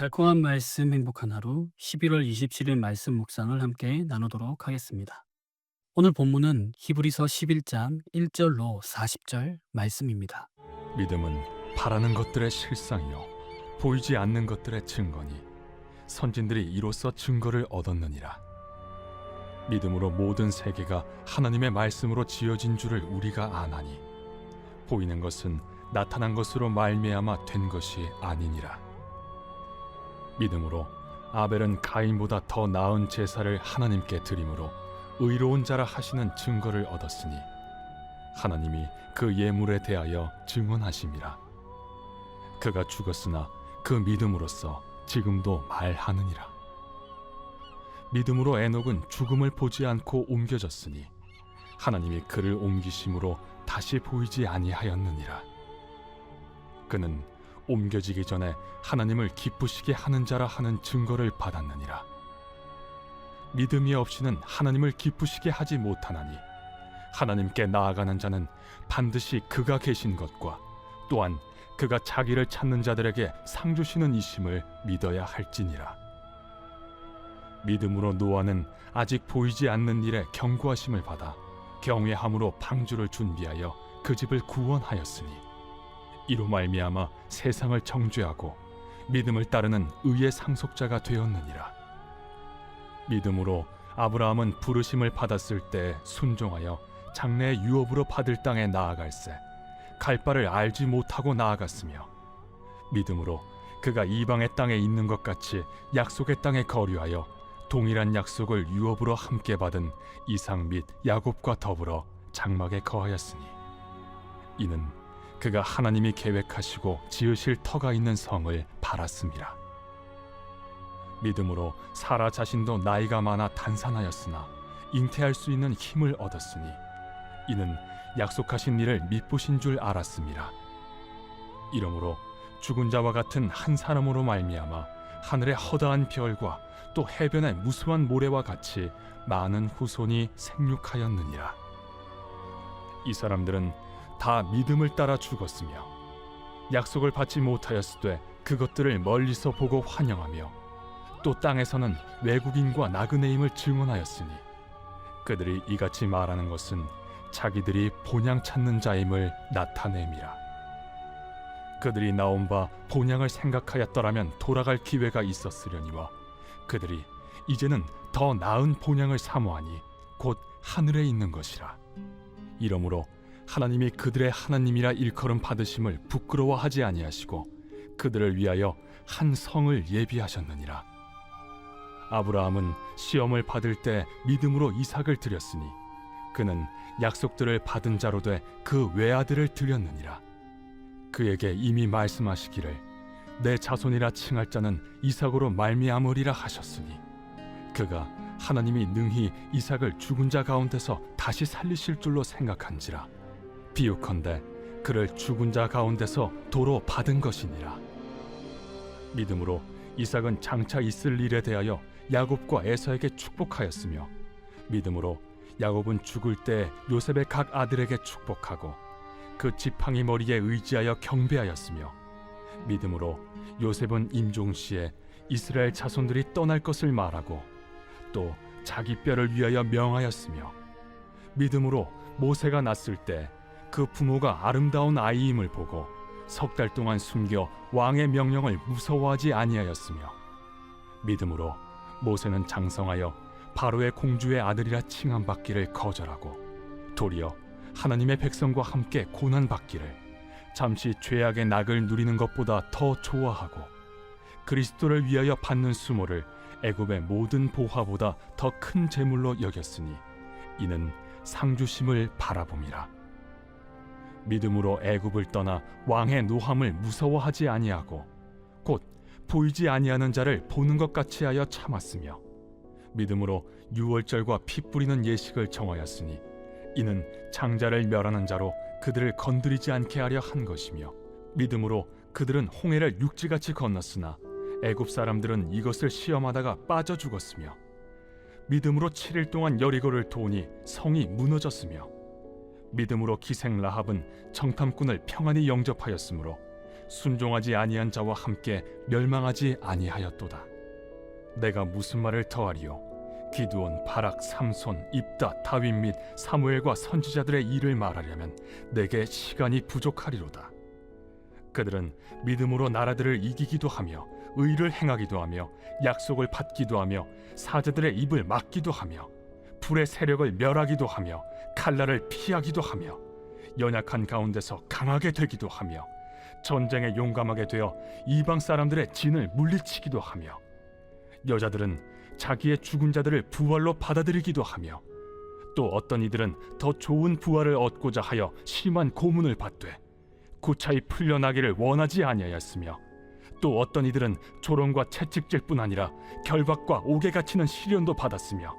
달콤한 말씀 행복한 하루 11월 27일 말씀 묵상을 함께 나누도록 하겠습니다. 오늘 본문은 히브리서 11장 1절로 40절 말씀입니다. 믿음은 바라는 것들의 실상이요 보이지 않는 것들의 증거니 선진들이 이로써 증거를 얻었느니라. 믿음으로 모든 세계가 하나님의 말씀으로 지어진 줄을 우리가 아나니 보이는 것은 나타난 것으로 말미암아 된 것이 아니니라. 믿음으로 아벨은 가인보다 더 나은 제사를 하나님께 드림으로 의로운 자라 하시는 증거를 얻었으니 하나님이 그 예물에 대하여 증언하심이라. 그가 죽었으나 그 믿음으로써 지금도 말하느니라. 믿음으로 에녹은 죽음을 보지 않고 옮겨졌으니 하나님이 그를 옮기심으로 다시 보이지 아니하였느니라. 그는 옮겨지기 전에 하나님을 기쁘시게 하는 자라 하는 증거를 받았느니라. 믿음이 없이는 하나님을 기쁘시게 하지 못하나니 하나님께 나아가는 자는 반드시 그가 계신 것과 또한 그가 자기를 찾는 자들에게 상 주시는 이심을 믿어야 할지니라. 믿음으로 노아는 아직 보이지 않는 일에 경고하심을 받아 경외함으로 방주를 준비하여 그 집을 구원하였으니 이로 말미암아 세상을 정죄하고 믿음을 따르는 의의 상속자가 되었느니라. 믿음으로 아브라함은 부르심을 받았을 때 순종하여 장래의 유업으로 받을 땅에 나아갈새 갈 바를 알지 못하고 나아갔으며 믿음으로 그가 이방의 땅에 있는 것 같이 약속의 땅에 거류하여 동일한 약속을 유업으로 함께 받은 이삭 및 야곱과 더불어 장막에 거하였으니 이는 그가 하나님이 계획하시고 지으실 터가 있는 성을 바랐음이라. 믿음으로 사라 자신도 나이가 많아 단산하였으나 잉태할 수 있는 힘을 얻었으니 이는 약속하신 일을 미쁘신 줄 알았음이라. 이러므로 죽은 자와 같은 한 사람으로 말미암아 하늘의 허다한 별과 또 해변의 무수한 모래와 같이 많은 후손이 생육하였느니라. 이 사람들은 다 믿음을 따라 죽었으며 약속을 받지 못하였으되 그것들을 멀리서 보고 환영하며 또 땅에서는 외국인과 나그네임을 증언하였으니 그들이 이같이 말하는 것은 자기들이 본향 찾는 자임을 나타냄이라. 그들이 나온 바 본향을 생각하였더라면 돌아갈 기회가 있었으려니와 그들이 이제는 더 나은 본향을 사모하니 곧 하늘에 있는 것이라. 이러므로 하나님이 그들의 하나님이라 일컬음 받으심을 부끄러워하지 아니하시고 그들을 위하여 한 성을 예비하셨느니라. 아브라함은 시험을 받을 때 믿음으로 이삭을 드렸으니 그는 약속들을 받은 자로 돼 그 외아들을 드렸느니라. 그에게 이미 말씀하시기를 내 자손이라 칭할 자는 이삭으로 말미암으리라 하셨으니 그가 하나님이 능히 이삭을 죽은 자 가운데서 다시 살리실 줄로 생각한지라. 비유컨대 그를 죽은 자 가운데서 도로 받은 것이니라. 믿음으로 이삭은 장차 있을 일에 대하여 야곱과 에서에게 축복하였으며 믿음으로 야곱은 죽을 때 요셉의 각 아들에게 축복하고 그 지팡이 머리에 의지하여 경배하였으며 믿음으로 요셉은 임종시에 이스라엘 자손들이 떠날 것을 말하고 또 자기 뼈를 위하여 명하였으며 믿음으로 모세가 낳았을 때 그 부모가 아름다운 아이임을 보고 석 달 동안 숨겨 왕의 명령을 무서워하지 아니하였으며 믿음으로 모세는 장성하여 바로의 공주의 아들이라 칭함받기를 거절하고 도리어 하나님의 백성과 함께 고난받기를 잠시 죄악의 낙을 누리는 것보다 더 좋아하고 그리스도를 위하여 받는 수모를 애굽의 모든 보화보다 더 큰 재물로 여겼으니 이는 상주심을 바라봄이라. 믿음으로 애굽을 떠나 왕의 노함을 무서워하지 아니하고 곧 보이지 아니하는 자를 보는 것 같이 하여 참았으며 믿음으로 유월절과 피 뿌리는 예식을 정하였으니 이는 장자를 멸하는 자로 그들을 건드리지 않게 하려 한 것이며 믿음으로 그들은 홍해를 육지같이 건넜으나 애굽 사람들은 이것을 시험하다가 빠져 죽었으며 믿음으로 7일 동안 여리고를 도우니 성이 무너졌으며 믿음으로 기생 라합은 정탐꾼을 평안히 영접하였으므로 순종하지 아니한 자와 함께 멸망하지 아니하였도다. 내가 무슨 말을 더하리요? 기드온, 바락, 삼손, 입다, 다윗 및 사무엘과 선지자들의 일을 말하려면 내게 시간이 부족하리로다. 그들은 믿음으로 나라들을 이기기도 하며 의를 행하기도 하며 약속을 받기도 하며 사제들의 입을 막기도 하며 불의 세력을 멸하기도 하며 칼날을 피하기도 하며 연약한 가운데서 강하게 되기도 하며 전쟁에 용감하게 되어 이방 사람들의 진을 물리치기도 하며 여자들은 자기의 죽은 자들을 부활로 받아들이기도 하며 또 어떤 이들은 더 좋은 부활을 얻고자 하여 심한 고문을 받되 구차히 풀려나기를 원하지 아니하였으며 또 어떤 이들은 조롱과 채찍질 뿐 아니라 결박과 옥에 갇히는 시련도 받았으며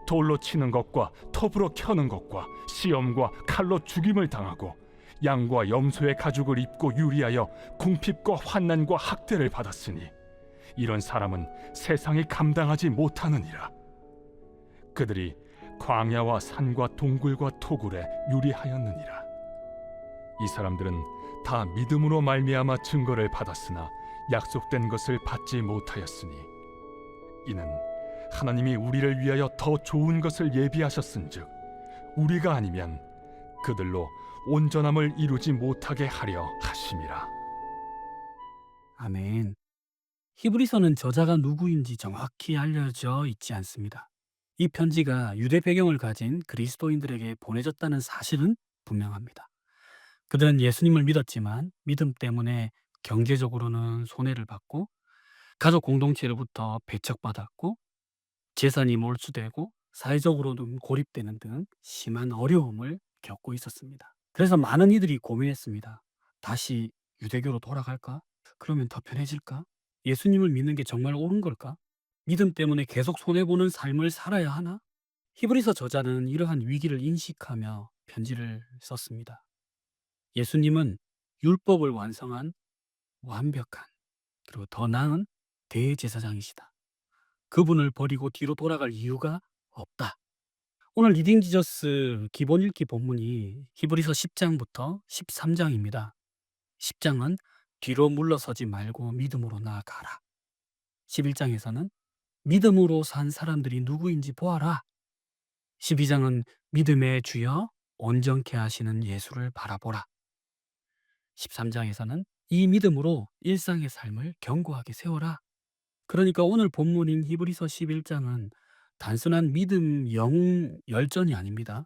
돌로 치는 것과 톱으로 켜는 것과 시험과 칼로 죽임을 당하고 양과 염소의 가죽을 입고 유리하여 궁핍과 환난과 학대를 받았으니 이런 사람은 세상이 감당하지 못하느니라. 그들이 광야와 산과 동굴과 토굴에 유리하였느니라. 이 사람들은 다 믿음으로 말미암아 증거를 받았으나 약속된 것을 받지 못하였으니 이는 하나님이 우리를 위하여 더 좋은 것을 예비하셨은즉 우리가 아니면 그들로 온전함을 이루지 못하게 하려 하심이라. 아멘. 히브리서는 저자가 누구인지 정확히 알려져 있지 않습니다. 이 편지가 유대 배경을 가진 그리스도인들에게 보내졌다는 사실은 분명합니다. 그들은 예수님을 믿었지만 믿음 때문에 경제적으로는 손해를 받고 가족 공동체로부터 배척받았고 재산이 몰수되고 사회적으로는 고립되는 등 심한 어려움을 겪고 있었습니다. 그래서 많은 이들이 고민했습니다. 다시 유대교로 돌아갈까? 그러면 더 편해질까? 예수님을 믿는 게 정말 옳은 걸까? 믿음 때문에 계속 손해보는 삶을 살아야 하나? 히브리서 저자는 이러한 위기를 인식하며 편지를 썼습니다. 예수님은 율법을 완성한 완벽한 그리고 더 나은 대제사장이시다. 그분을 버리고 뒤로 돌아갈 이유가 없다. 오늘 리딩 지저스 기본 읽기 본문이 히브리서 10장부터 13장입니다. 10장은 뒤로 물러서지 말고 믿음으로 나아가라. 11장에서는 믿음으로 산 사람들이 누구인지 보아라. 12장은 믿음의 주여 온전케 하시는 예수를 바라보라. 13장에서는 이 믿음으로 일상의 삶을 견고하게 세워라. 그러니까 오늘 본문인 히브리서 11장은 단순한 믿음 영웅 열전이 아닙니다.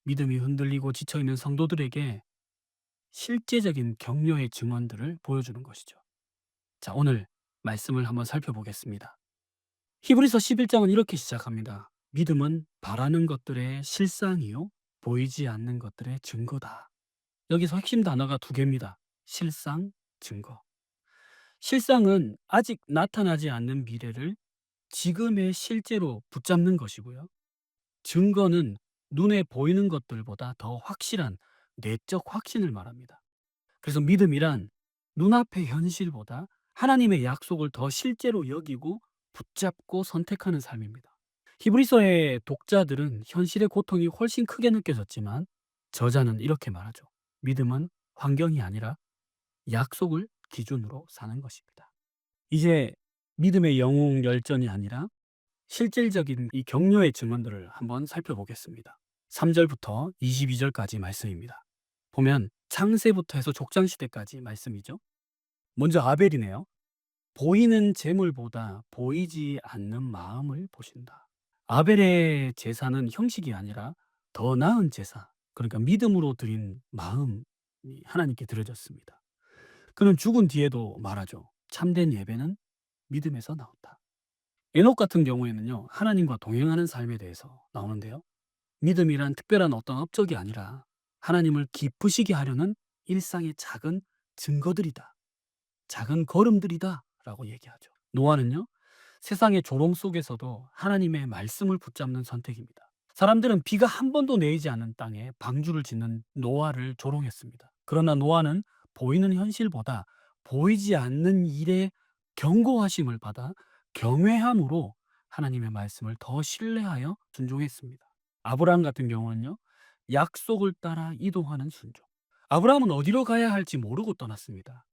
믿음이 흔들리고 지쳐있는 성도들에게 실제적인 격려의 증언들을 보여주는 것이죠. 자, 오늘 말씀을 한번 살펴보겠습니다. 히브리서 11장은 이렇게 시작합니다. 믿음은 바라는 것들의 실상이요 보이지 않는 것들의 증거다. 여기서 핵심 단어가 두 개입니다. 실상, 증거. 실상은 아직 나타나지 않는 미래를 지금의 실제로 붙잡는 것이고요. 증거는 눈에 보이는 것들보다 더 확실한 내적 확신을 말합니다. 그래서 믿음이란 눈앞의 현실보다 하나님의 약속을 더 실제로 여기고 붙잡고 선택하는 삶입니다. 히브리서의 독자들은 현실의 고통이 훨씬 크게 느껴졌지만 저자는 이렇게 말하죠. 믿음은 환경이 아니라 약속을 기준으로 사는 것입니다. 이제 믿음의 영웅 열전이 아니라 실질적인 이 격려의 증언들을 한번 살펴보겠습니다. 3절부터 22절까지 말씀입니다. 보면 창세부터 해서 족장시대까지 말씀이죠. 먼저 아벨이네요. 보이는 재물보다 보이지 않는 마음을 보신다. 아벨의 제사는 형식이 아니라 더 나은 제사, 그러니까 믿음으로 드린 마음이 하나님께 드려졌습니다. 그는 죽은 뒤에도 말하죠. 참된 예배는 믿음에서 나온다. 에녹 같은 경우에는요, 하나님과 동행하는 삶에 대해서 나오는데요. 믿음이란 특별한 어떤 업적이 아니라 하나님을 기쁘시게 하려는 일상의 작은 증거들이다. 작은 걸음들이다. 라고 얘기하죠. 노아는요, 세상의 조롱 속에서도 하나님의 말씀을 붙잡는 선택입니다. 사람들은 비가 한 번도 내리지 않은 땅에 방주를 짓는 노아를 조롱했습니다. 그러나 노아는 보이는 현실보다 보이지 않는 일에 경고하심을 받아 경외함으로 하나님의 말씀을 더 신뢰하여 순종했습니다. 아브라함 같은 경우는요, 약속을 따라 이동하는 순종. 아브라함은 어디로 가야 할지 모르고 떠났습니다.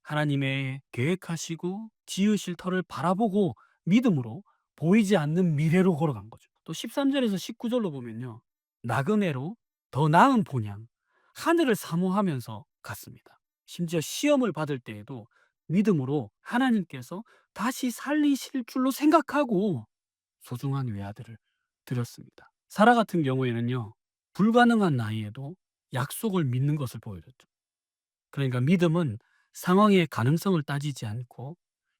하나님의 계획하시고 지으실 터를 바라보고 믿음으로 보이지 않는 미래로 걸어간 거죠. 또 13절에서 19절로 보면요. 나그네로 더 나은 본향, 하늘을 사모하면서 갔습니다. 심지어 시험을 받을 때에도 믿음으로 하나님께서 다시 살리실 줄로 생각하고 소중한 외아들을 드렸습니다. 사라 같은 경우에는요. 불가능한 나이에도 약속을 믿는 것을 보여줬죠. 그러니까 믿음은 상황의 가능성을 따지지 않고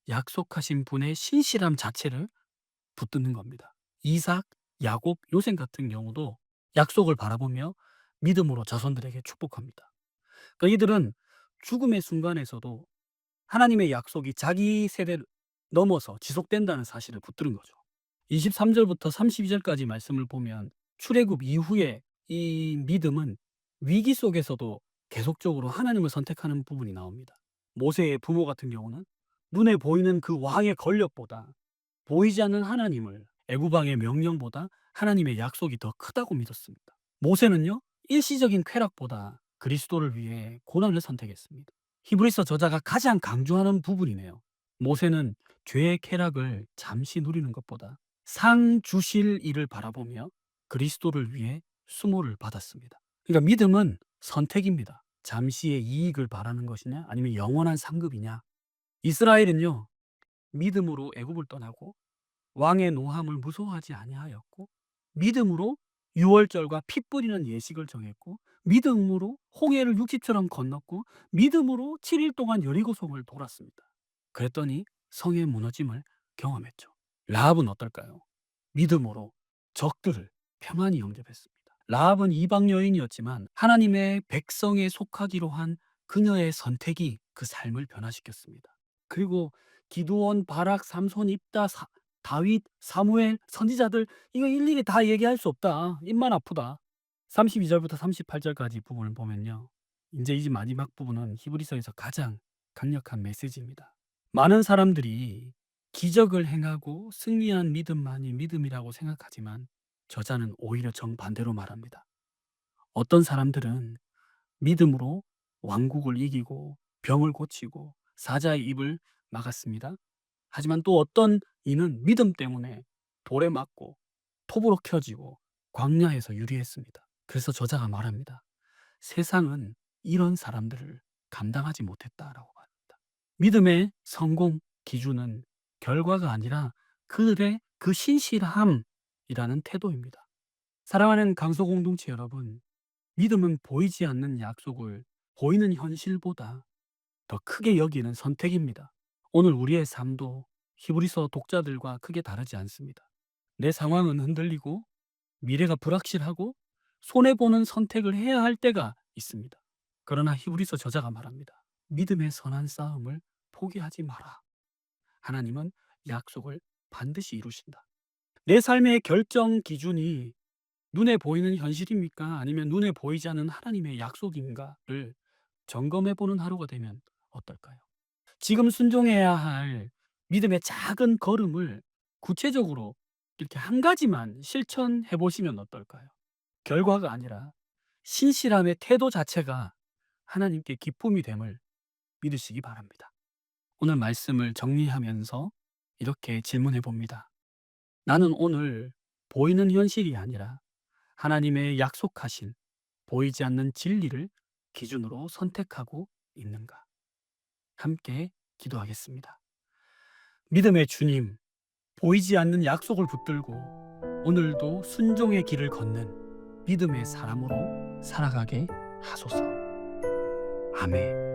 약속하신 분의 신실함 자체를 붙드는 겁니다. 이삭, 야곱, 요셉 같은 경우도 약속을 바라보며 믿음으로 자손들에게 축복합니다. 그러니까 이들은 죽음의 순간에서도 하나님의 약속이 자기 세대를 넘어서 지속된다는 사실을 붙드는 거죠. 23절부터 32절까지 말씀을 보면 출애굽 이후에 이 믿음은 위기 속에서도 계속적으로 하나님을 선택하는 부분이 나옵니다. 모세의 부모 같은 경우는 눈에 보이는 그 왕의 권력보다 보이지 않는 하나님을, 애굽 왕의 명령보다 하나님의 약속이 더 크다고 믿었습니다. 모세는요, 일시적인 쾌락보다 그리스도를 위해 고난을 선택했습니다. 히브리서 저자가 가장 강조하는 부분이네요. 모세는 죄의 쾌락을 잠시 누리는 것보다 상 주실 이를 바라보며 그리스도를 위해 수모를 받았습니다. 그러니까 믿음은 선택입니다. 잠시의 이익을 바라는 것이냐 아니면 영원한 상급이냐. 이스라엘은요, 믿음으로 애굽을 떠나고 왕의 노함을 무서워하지 아니하였고, 믿음으로 유월절과 피 뿌리는 예식을 정했고, 믿음으로 홍해를 육지처럼 건넜고, 믿음으로 7일 동안 여리고성을 돌았습니다. 그랬더니 성의 무너짐을 경험했죠. 라합은 어떨까요? 믿음으로 적들을 평안히 영접했습니다. 라합은 이방 여인이었지만 하나님의 백성에 속하기로 한 그녀의 선택이 그 삶을 변화시켰습니다. 그리고 기드온, 바락, 삼손, 입다, 다윗, 사무엘, 선지자들, 이거 일일이 다 얘기할 수 없다. 입만 아프다. 32절부터 38절까지 부분을 보면요. 이제 이 마지막 부분은 히브리서에서 가장 강력한 메시지입니다. 많은 사람들이 기적을 행하고 승리한 믿음만이 믿음이라고 생각하지만 저자는 오히려 정반대로 말합니다. 어떤 사람들은 믿음으로 왕국을 이기고 병을 고치고 사자의 입을 막았습니다. 하지만 또 어떤 이는 믿음 때문에 돌에 맞고 톱으로 켜지고 광야에서 유리했습니다. 그래서 저자가 말합니다. 세상은 이런 사람들을 감당하지 못했다라고 말합니다. 믿음의 성공 기준은 결과가 아니라 그들의 그 신실함이라는 태도입니다. 사랑하는 강소 공동체 여러분, 믿음은 보이지 않는 약속을 보이는 현실보다 더 크게 여기는 선택입니다. 오늘 우리의 삶도 히브리서 독자들과 크게 다르지 않습니다. 내 상황은 흔들리고 미래가 불확실하고 손해보는 선택을 해야 할 때가 있습니다. 그러나 히브리서 저자가 말합니다. 믿음의 선한 싸움을 포기하지 마라. 하나님은 약속을 반드시 이루신다. 내 삶의 결정 기준이 눈에 보이는 현실입니까? 아니면 눈에 보이지 않는 하나님의 약속인가를 점검해보는 하루가 되면 어떨까요? 지금 순종해야 할 믿음의 작은 걸음을 구체적으로 이렇게 한 가지만 실천해 보시면 어떨까요? 결과가 아니라 신실함의 태도 자체가 하나님께 기쁨이 됨을 믿으시기 바랍니다. 오늘 말씀을 정리하면서 이렇게 질문해 봅니다. 나는 오늘 보이는 현실이 아니라 하나님의 약속하신 보이지 않는 진리를 기준으로 선택하고 있는가? 함께 기도하겠습니다. 믿음의 주님, 보이지 않는 약속을 붙들고 오늘도 순종의 길을 걷는 믿음의 사람으로 살아가게 하소서. 아멘.